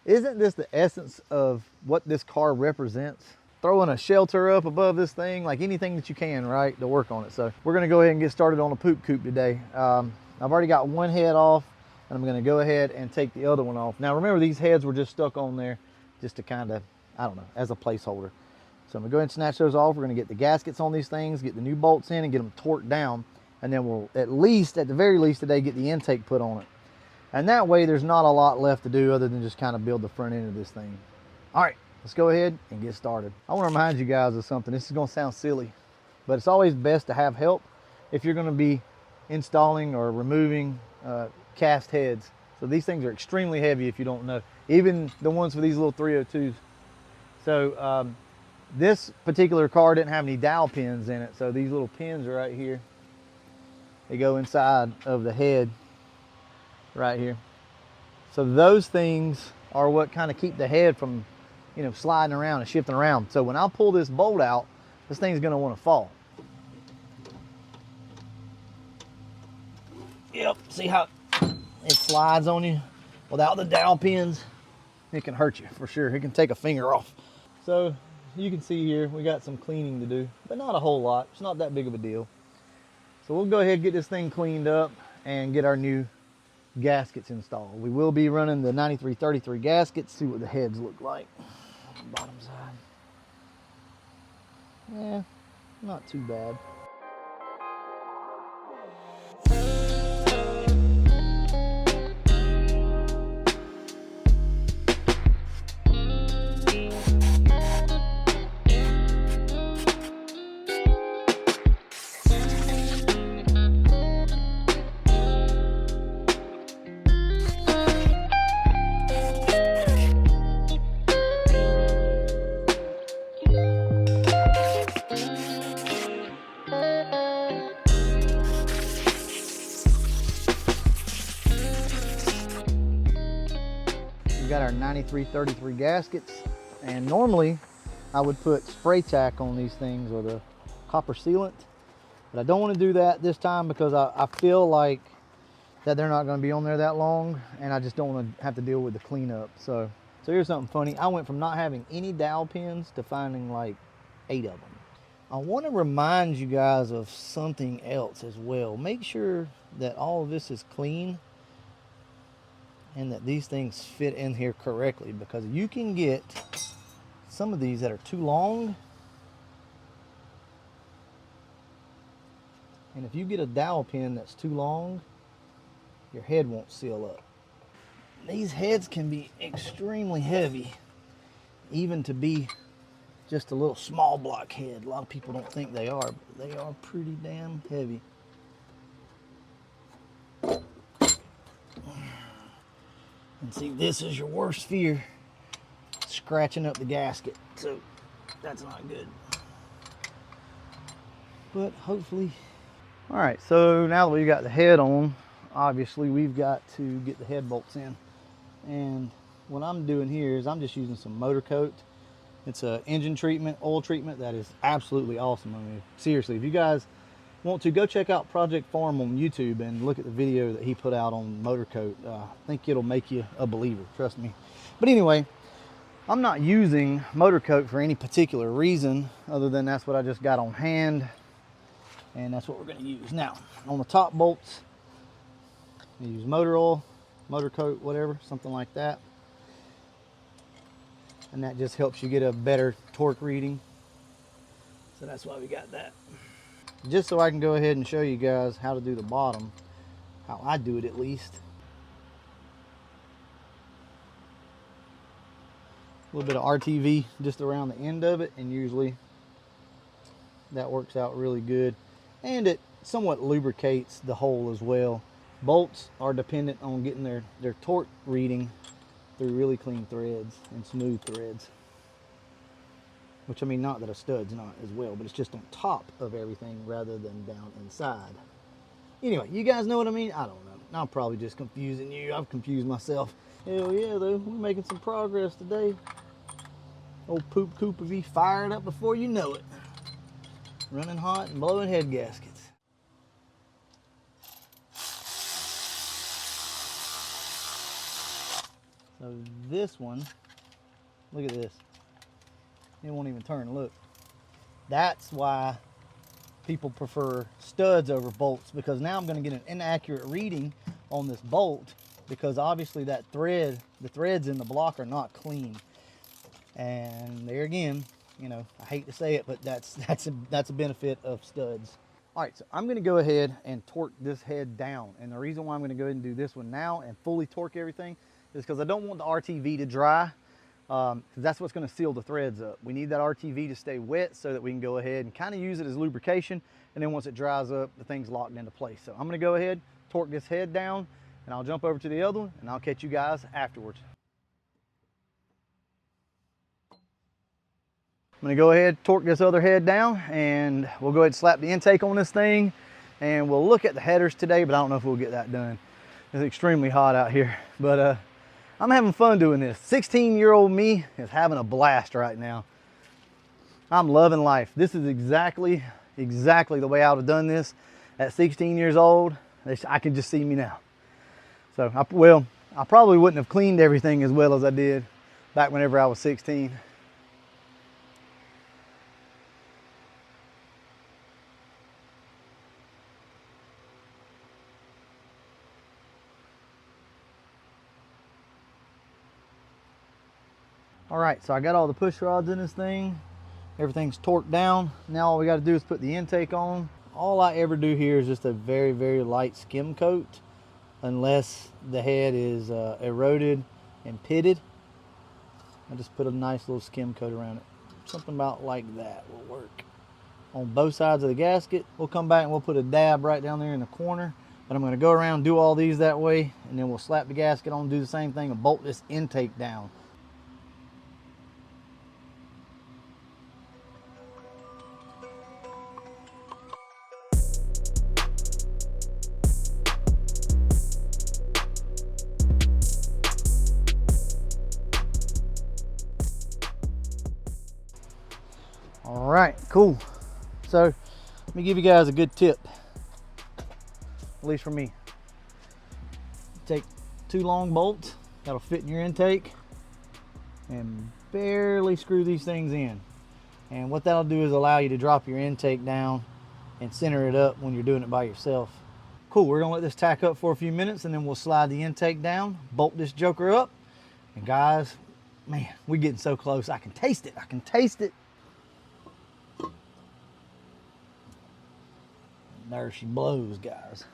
Isn't this the essence of what this car represents? Throwing a shelter up above this thing, like anything that you can, right, to work on it. So we're gonna go ahead and get started on a poop coop today. I've already got one head off, and I'm gonna go ahead and take the other one off. Now remember, these heads were just stuck on there just to kind of, I don't know, as a placeholder. So I'm gonna go ahead and snatch those off. We're gonna get the gaskets on these things, get the new bolts in and get them torqued down. And then we'll at the very least today, get the intake put on it. And that way there's not a lot left to do other than just kind of build the front end of this thing. All right, let's go ahead and get started. I wanna remind you guys of something. This is gonna sound silly, but it's always best to have help if you're gonna be installing or removing cast heads. So these things are extremely heavy if you don't know, even the ones for these little 302s. So this particular car didn't have any dowel pins in it. So these little pins are right here. They go inside of the head right here. So those things are what kind of keep the head from, you know, sliding around and shifting around. So when I pull this bolt out, this thing's gonna wanna fall. Yep, see how it slides on you? Without the dowel pins, it can hurt you for sure. It can take a finger off. So you can see here, we got some cleaning to do, but not a whole lot. It's not that big of a deal. So we'll go ahead and get this thing cleaned up and get our new gaskets installed. We will be running the 9333 gaskets, see what the heads look like. Bottom side. Yeah, not too bad. We got our 9333 gaskets, and normally I would put spray tack on these things or the copper sealant, but I don't want to do that this time because I feel like that they're not going to be on there that long, and I just don't want to have to deal with the cleanup. So here's something funny. I went from not having any dowel pins to finding like 8 of them. I want to remind you guys of something else as well. Make sure that all of this is clean and that these things fit in here correctly, because you can get some of these that are too long, and if you get a dowel pin that's too long, your head won't seal up. These heads can be extremely heavy, even to be just a little small block head. A lot of people don't think they are, but they are pretty damn heavy. And see, this is your worst fear, scratching up the gasket. So that's not good. But hopefully. All right, so now that we've got the head on, obviously we've got to get the head bolts in. And what I'm doing here is I'm just using some motor coat. It's a engine treatment, oil treatment that is absolutely awesome. I mean, seriously, if you guys want to, go check out Project Farm on YouTube and look at the video that he put out on motor coat. I think it'll make you a believer, trust me. But anyway, I'm not using motor coat for any particular reason other than that's what I just got on hand, and that's what we're going to use. Now, on the top bolts, you use motor oil, motor coat, whatever, something like that. And that just helps you get a better torque reading. So that's why we got that. Just so I can go ahead and show you guys how to do the bottom, how I do it at least. A little bit of RTV just around the end of it, and usually that works out really good. And it somewhat lubricates the hole as well. Bolts are dependent on getting their torque reading through really clean threads and smooth threads. Which, I mean, not that a stud's not as well, but it's just on top of everything rather than down inside. Anyway, you guys know what I mean? I don't know. I'm probably just confusing you. I've confused myself. Hell yeah, though. We're making some progress today. Old poop coop will be fired up before you know it. Running hot and blowing head gaskets. So this one, look at this. It won't even turn, look. That's why people prefer studs over bolts, because now I'm gonna get an inaccurate reading on this bolt, because obviously that thread, the threads in the block are not clean. And there again, you know, I hate to say it, but that's a benefit of studs. All right, so I'm gonna go ahead and torque this head down. And the reason why I'm gonna go ahead and do this one now and fully torque everything is because I don't want the RTV to dry, because that's what's gonna seal the threads up. We need that RTV to stay wet so that we can go ahead and kind of use it as lubrication. And then once it dries up, the thing's locked into place. So I'm gonna go ahead, torque this head down, and I'll jump over to the other one and I'll catch you guys afterwards. I'm gonna go ahead, torque this other head down, and we'll go ahead and slap the intake on this thing, and we'll look at the headers today, but I don't know if we'll get that done. It's extremely hot out here, but I'm having fun doing this. 16-year-old me is having a blast right now. I'm loving life. This is exactly the way I would have done this at 16 years old. I can just see me now. So, I probably wouldn't have cleaned everything as well as I did back whenever I was 16. All right, so I got all the push rods in this thing. Everything's torqued down. Now all we got to do is put the intake on. All I ever do here is just a very, very light skim coat, unless the head is eroded and pitted. I just put a nice little skim coat around it. Something about like that will work. On both sides of the gasket, we'll come back and we'll put a dab right down there in the corner. But I'm going to go around, do all these that way, and then we'll slap the gasket on, do the same thing, and bolt this intake down. All right, cool. So let me give you guys a good tip, at least for me. Take 2 long bolts that'll fit in your intake and barely screw these things in. And what that'll do is allow you to drop your intake down and center it up when you're doing it by yourself. Cool, we're gonna let this tack up for a few minutes and then we'll slide the intake down, bolt this joker up. And guys, man, we're getting so close. I can taste it, I can taste it. There she blows, guys.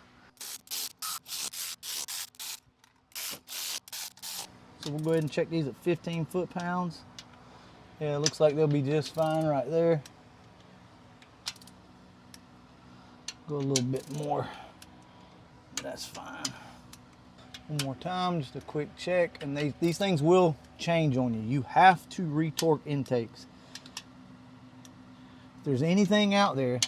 So we'll go ahead and check these at 15 foot-pounds. Yeah, it looks like they'll be just fine right there. Go a little bit more. That's fine. One more time, just a quick check. And these things will change on you. You have to retorque intakes. If there's anything out there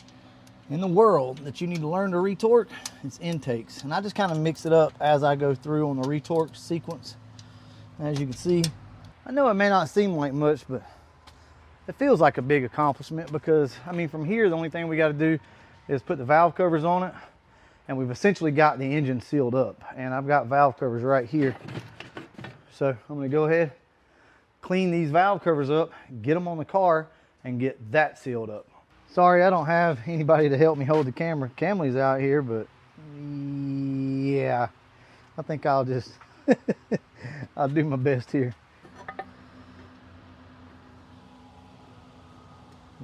in the world that you need to learn to retorque, it's intakes. And I just kind of mix it up as I go through on the retorque sequence. As you can see, I know it may not seem like much, but it feels like a big accomplishment, because I mean, from here the only thing we got to do is put the valve covers on it, and we've essentially got the engine sealed up. And I've got valve covers right here, so I'm going to go ahead, clean these valve covers up, get them on the car, and get that sealed up. Sorry, I don't have anybody to help me hold the camera. Camely's out here, but yeah, I think I'll just I'll do my best here.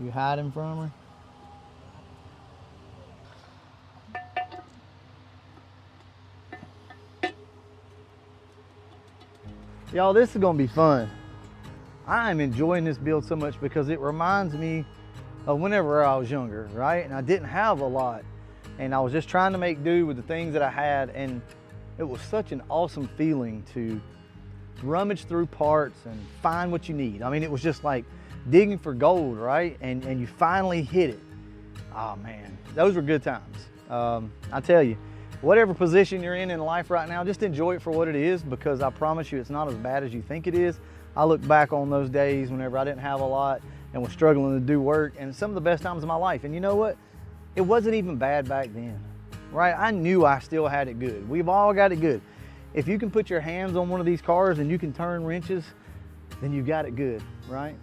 You hiding from her? Y'all, this is gonna be fun. I'm enjoying this build so much because it reminds me of whenever I was younger, right? And I didn't have a lot, and I was just trying to make do with the things that I had, and it was such an awesome feeling to rummage through parts and find what you need. I mean, it was just like digging for gold, right? And you finally hit it. Oh man, those were good times. I tell you, whatever position you're in life right now, just enjoy it for what it is, because I promise you it's not as bad as you think it is. I look back on those days whenever I didn't have a lot and was struggling to do work, and some of the best times of my life. And you know what? It wasn't even bad back then, right? I knew I still had it good. We've all got it good. if you can put your hands on one of these cars and you can turn wrenches, then you got it good, right?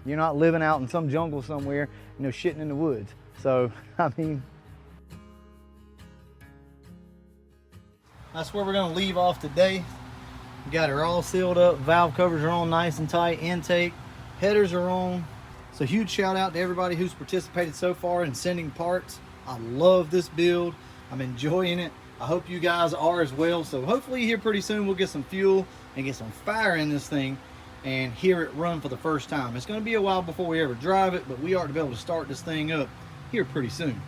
You're not living out in some jungle somewhere, you know, shitting in the woods. So, I mean, that's where we're gonna leave off today. We got her all sealed up, valve covers are on nice and tight, intake, headers are on. So huge shout out to everybody who's participated so far in sending parts. I love this build, I'm enjoying it. I hope you guys are as well. So hopefully here pretty soon we'll get some fuel and get some fire in this thing and hear it run for the first time. It's gonna be a while before we ever drive it, but we are to be able to start this thing up here pretty soon.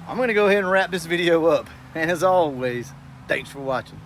I'm gonna go ahead and wrap this video up. And as always, thanks for watching.